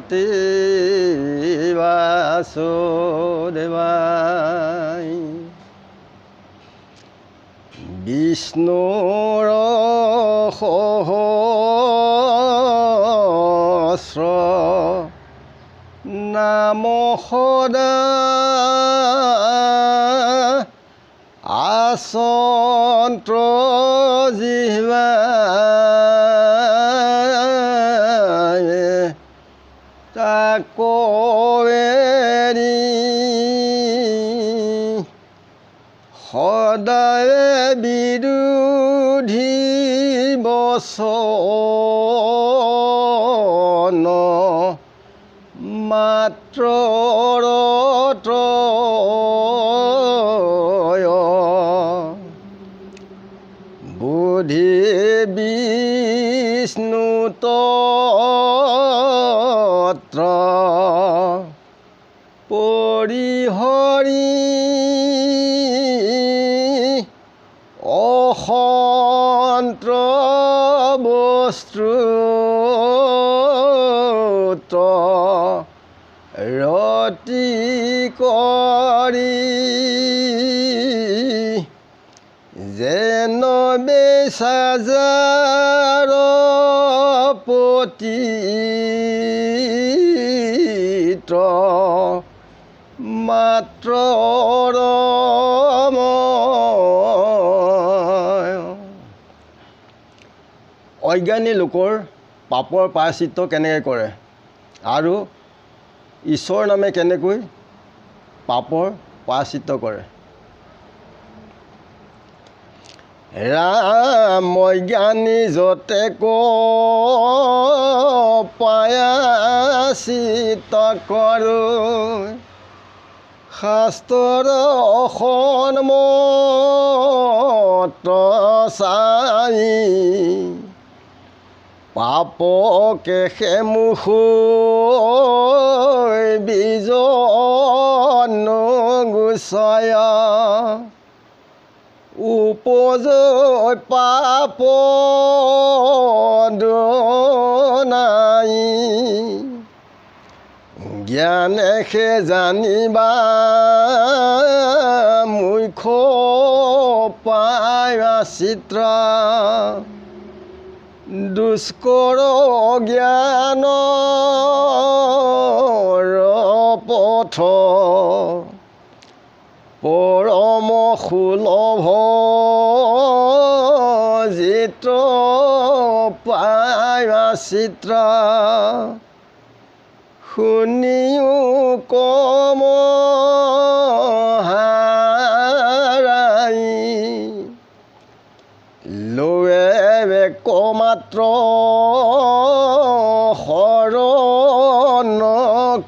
ভগৱতী বাসুদেৱায়। বিষ্ণুৰ সহস্ৰ নাম সদা আচন্ত্ৰ জিহ্বায় তাক এৰি সদায় বিৰোধী বচন মাত্ৰ বুদ্ধি বিষ্ণু তত্ৰ পৰিহৰি অসন্ত বস্তু ৰতি কৰি যেন বেচাজাৰ পতিত মাত্ৰ অজ্ঞানী লোকৰ পাপৰ প্ৰায়শ্চিত্ত কেনেকৈ কৰে আৰু ঈশ্বৰ নামে কেনেকৈ পাপৰ প্ৰায়শ্চিত্ত কৰে। ৰাম জ্ঞানী যতে প্ৰায়শ্চিত্ত কৰোঁ শাস্ত্ৰৰ সন্মত চাই পাপকে সেমুখ বিজন গুচয় উপজয় পাপ নাই জ্ঞানে সে জানিবা মুখ্য প্ৰায়শ্চিত্ত দুষ্কৰ জ্ঞানৰ পথ পৰম সুলভ জিত প্ৰায়শ্চিত্ত শুনিও কম হাৰাই লোৱে কমাত্ৰ শৰণ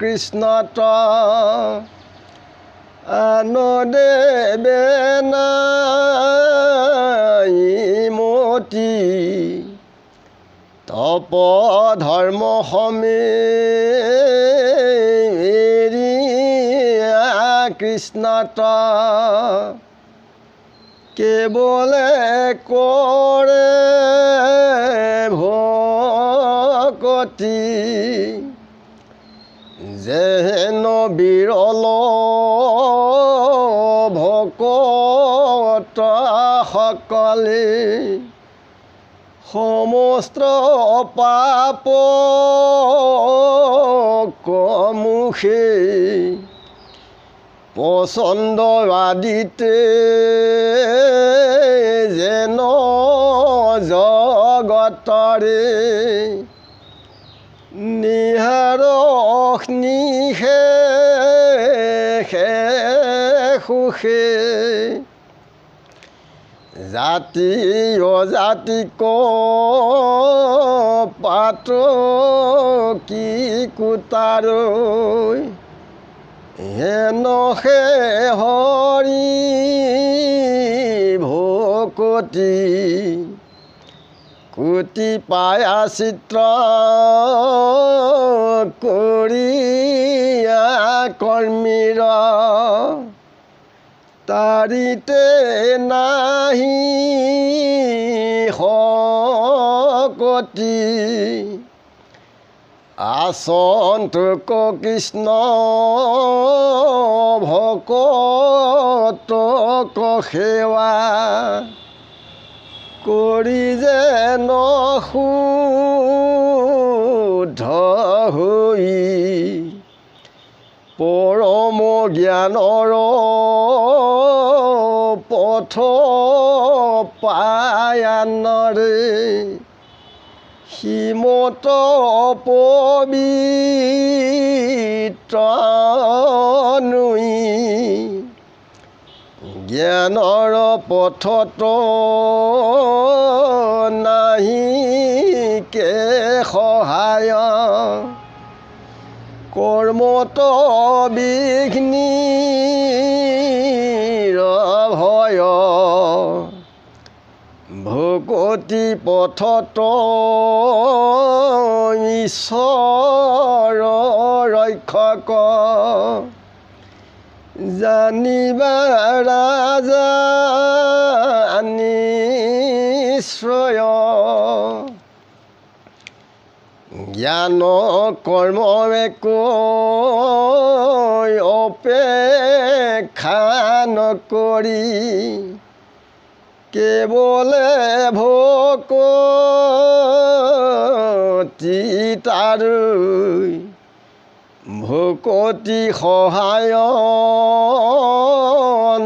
কৃষ্ণত আনদেৱে নাই মতি তপ ধৰ্ম এৰি কৃষ্ণত কেৱলে কৰে ভকতি যেন বিৰল ভকত সকলে সমস্ত পাপ কমুখে পচন্দ আদিতে যেন জগতৰে নিহাৰ নিশে সুখে জাতি অজাতিক পাত কি কুতাৰৈ হেন হে হৰি ভকতি কোটি প্ৰায়শ্চিত্ত কৰিয়া কৰ্মীৰ তাৰিতে নাহি শকতি আচন্তক কৃষ্ণ ভকতক সেৱা কৰি যেন শুদ্ধ হৈ পৰম জ্ঞানৰ পথ পায়ানৰে শ্ৰীমত পবিত্ৰ নুই জ্ঞানৰ পথত নাহিকে সহায় কৰ্মত বিঘ্নিৰ ভয় ভকতি পথত ঈশ্বৰ ৰক্ষক জানিবা ৰাজা নিশ্চয় জ্ঞান কৰ্ম অপেক্ষা নকৰি কেৱলে ভকতি তাৰো ভকতি সহায়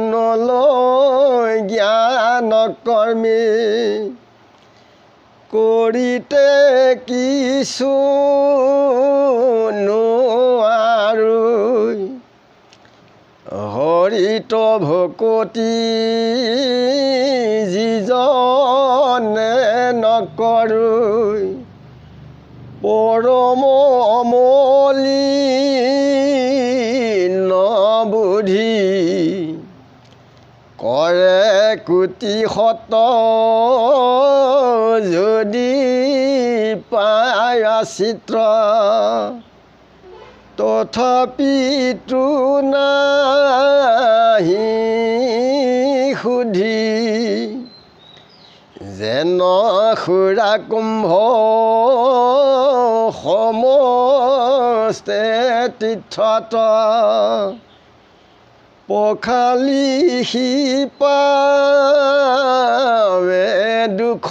নলয় জ্ঞান কৰ্মী কৰিতে কিছু নোৱাৰো হৰিত ভকতি যিজনে নকৰো পৰম মলিন বুদ্ধি কৰে কোটি শত যদি প্ৰায়শ্চিত্ত তথাপিতো নাহি সুধি যেন সুৰা কুম্ভ সমস্তে তীৰ্থত পখালি পাৱে দুখ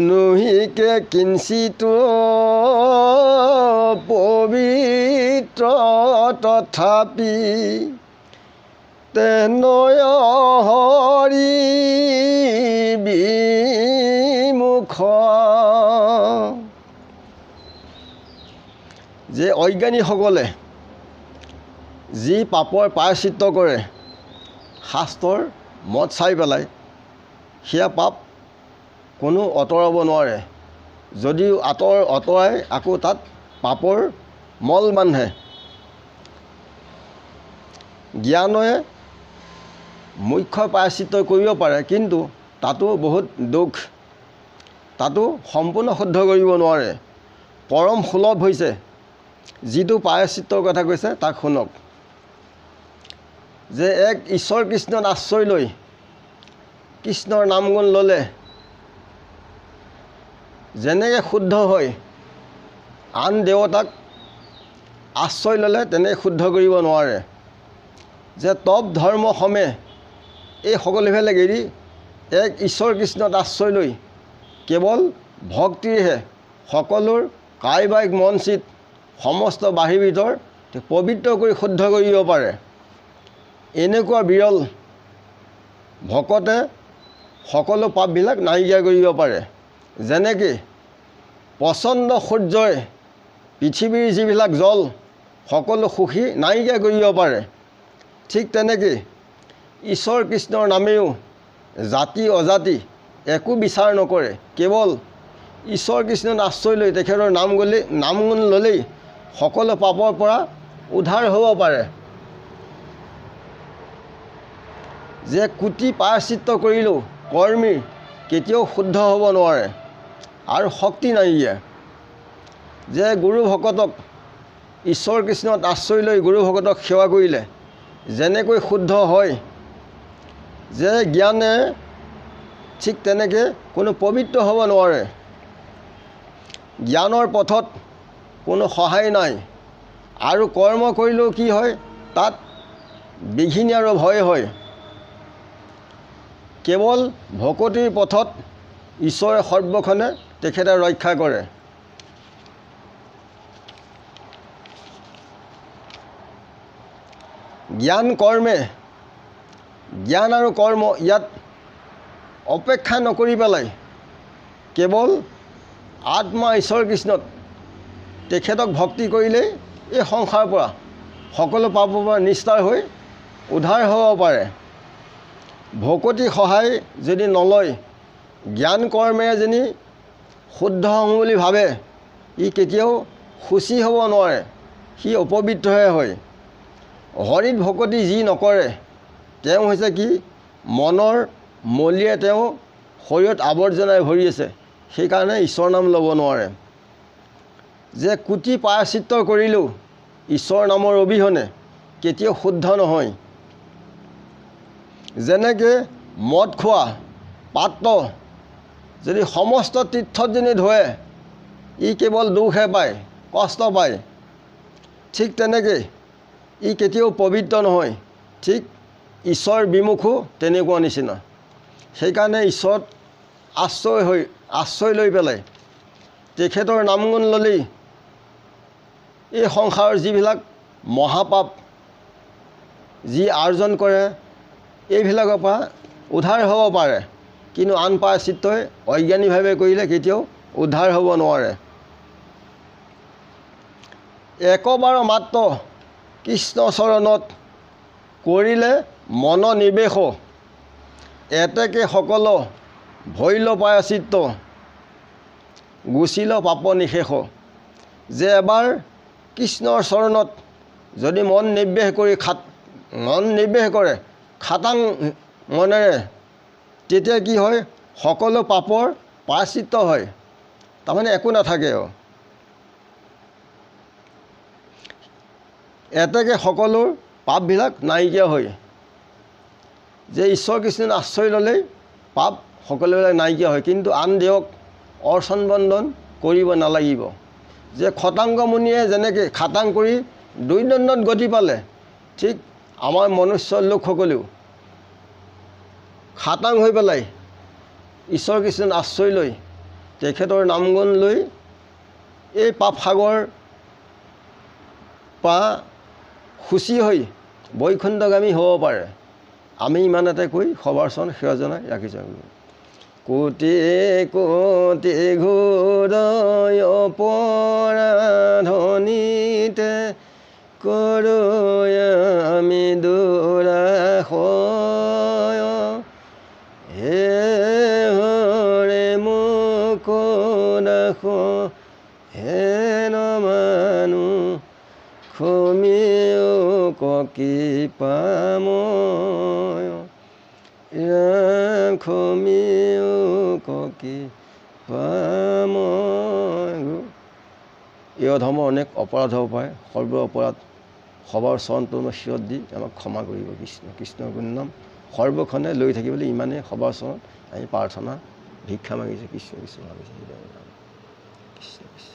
নুহিকে কিঞ্চিতো পবিত্ৰ তথাপি তেনয় হৰি বিমুখ যে অজ্ঞানীসকলে যি পাপৰ প্ৰায়শ্চিত্ত কৰে শাস্ত্ৰৰ মত চাই পেলাই সেয়া পাপ কোনো আঁতৰাব নোৱাৰে যদিও আঁতৰাই আকৌ তাত পাপৰ মল বান্ধে জ্ঞানে মুখ্য প্ৰায়শ্চিত্ত কৰিব পাৰে কিন্তু তাতো বহুত দুখ তাতো সম্পূৰ্ণ শুদ্ধ কৰিব নোৱাৰে পৰম সুলভ হৈছে যিটো প্ৰায়শ্চিত্তৰ কথা কৈছে তাক শুনক যে এক ঈশ্বৰ কৃষ্ণত আশ্ৰয় লৈ কৃষ্ণৰ নাম গুণ ল'লে যেনেকৈ শুদ্ধ হয় আন দেৱতাক আশ্ৰয় ল'লে তেনেকৈ শুদ্ধ কৰিব নোৱাৰে যে তপ ধৰ্ম সমে এই সকলোবিলাক এৰি এক ঈশ্বৰ কৃষ্ণত আশ্ৰয় লৈ কেৱল ভক্তিৰেহে সকলোৰ কায় বাক্য মন চিত সমস্ত বাহিৰ ভিতৰ পবিত্ৰ কৰি শুদ্ধ কৰিব পাৰে এনেকুৱা বিৰল ভকতে সকলো পাপবিলাক নাইকিয়া কৰিব পাৰে যেনেকৈ প্ৰচণ্ড সূৰ্যই পৃথিৱীৰ যিবিলাক জল সকলো সুখী নাইকিয়া কৰিব পাৰে ঠিক তেনেকৈ ঈশ্বৰ কৃষ্ণৰ নামেও জাতি অজাতি একো বিচাৰ নকৰে কেৱল ঈশ্বৰ কৃষ্ণত আশ্ৰয় লৈ তেখেতৰ নাম গুণ ল'লেই সকলো পাপৰ পৰা উদ্ধাৰ হ'ব পাৰে যে কোটি প্ৰায়শ্চিত্ত কৰিলেও কৰ্মী কেতিয়াও শুদ্ধ হ'ব নোৱাৰে আৰু শক্তি নাইকিয়া যে গুৰু ভকতক ঈশ্বৰ কৃষ্ণত আশ্ৰয় লৈ গুৰু ভকতক সেৱা কৰিলে যেনেকৈ শুদ্ধ হয় যে জ্ঞানে ঠিক তেনেকৈ কোনো পবিত্ৰ হ'ব নোৱাৰে জ্ঞানৰ পথত কোনো সহায় নাই আৰু কৰ্ম কৰিলেও কি হয় তাত বিঘিনি আৰু ভয় হয় কেৱল ভকতিৰ পথত ঈশ্বৰে সৰ্বক্ষণে তেখেতে ৰক্ষা কৰে জ্ঞান আৰু কৰ্ম ইয়াত অপেক্ষা নকৰি পেলাই কেৱল আত্মা ঈশ্বৰ কৃষ্ণত তেখেতক ভক্তি কৰিলেই এই সংসাৰৰ পৰা সকলো পাপৰ পৰা নিস্তাৰ হৈ উদ্ধাৰ হ'ব পাৰে ভকতি সহায় যদি নলয় জ্ঞান কৰ্মেৰে যদি শুদ্ধ হওঁ বুলি ভাবে ই কেতিয়াও শুচি হ'ব নোৱাৰে সি অপবিত্ৰহে হয় হৰিত ভকতি যি নকৰে তেওঁ হৈছে কি মনৰ মলিয়ে তেওঁ শৰীৰত আৱৰ্জনাই ভৰি আছে সেইকাৰণে ঈশ্বৰ নাম ল'ব নোৱাৰে যে কোটি প্ৰায়শ্চিত্ত কৰিলেও ঈশ্বৰ নামৰ অবিহনে কেতিয়াও শুদ্ধ নহয় যেনেকৈ মদ খোৱা পাত্ৰ যদি সমস্ত তীৰ্থত যদি ধোৱে ই কেৱল দুখহে পায় কষ্ট পায় ঠিক তেনেকৈ ই কেতিয়াও পবিত্ৰ নহয় ঠিক ঈশ্বৰ বিমুখো তেনেকুৱা নিচিনা সেইকাৰণে ঈশ্বৰত আশ্ৰয় লৈ পেলাই তেখেতৰ নামগুণ ল'লেই এই সংসাৰৰ যিবিলাক মহাপাপ যি আৰ্জন কৰে এইবিলাকৰ পৰা উদ্ধাৰ হ'ব পাৰে কিন্তু আন প্ৰায়শ্চিত্তই অজ্ঞানীভাৱে কৰিলে কেতিয়াও উদ্ধাৰ হ'ব নোৱাৰে একবাৰ মাত্ৰ কৃষ্ণ চৰণত কৰিলে মন নিবেশ এতেকে সকলো ভৈল প্ৰায়শ্চিত্ত গুচিল পাপ নিশেষ যে এবাৰ কৃষ্ণৰ চৰণত যদি মন নিৱেশ কৰে খাটাং মনেৰে তেতিয়া কি হয় সকলো পাপৰ প্ৰায়শ্চিত্ত হয় তাৰমানে একো নাথাকে এতেকে সকলো পাপবিলাক নাইকিয়া হয় যে ঈশ্বৰ কৃষ্ণৰ আশ্ৰয় ল'লেই পাপ সকলোবিলাক নাইকিয়া হয় কিন্তু আন দেৱক অৰ্চন বন্দন কৰিব নালাগিব যে খটাংগ মুনিয়ে যেনেকৈ খাটাং কৰি দৈনন্দন গতি পালে ঠিক আমাৰ মনুষ্য লোকসকলেও খাটাং হৈ পেলাই ঈশ্বৰ কৃষ্ণৰ আশ্ৰয় লৈ তেখেতৰ নামগুণ লৈ এই পাপ সাগৰ পৰা শুচি হৈ বৈকুণ্ঠগামী হ'ব পাৰে আমি ইমানতে কৈ সবাৰ চৰণ সেৱা জনাই ৰাখিছোঁ কোটি কোটি ঘূৰয় অপৰাধনীতে কৰোঁ আমি দুৰাশয় হে হৰে মোক ৰাখ হে নমানো খমিও কৃপাময় ৰাখমিও কৃপাময় এই অধৰ্ম অনেক অপৰাধ হ'ব পাৰে সৰ্ব অপৰাধ সবৰ চৰণটো শিৰত দি আমাক ক্ষমা কৰিব কৃষ্ণৰ গুণনাম সৰ্বক্ষণে লৈ থাকিবলৈ ইমানেই সবৰ চৰণত আমি প্ৰাৰ্থনা ভিক্ষা মাগিছোঁ কৃষ্ণ কৃষ্ণ ভাবিছোঁ কৃষ্ণ কৃষ্ণ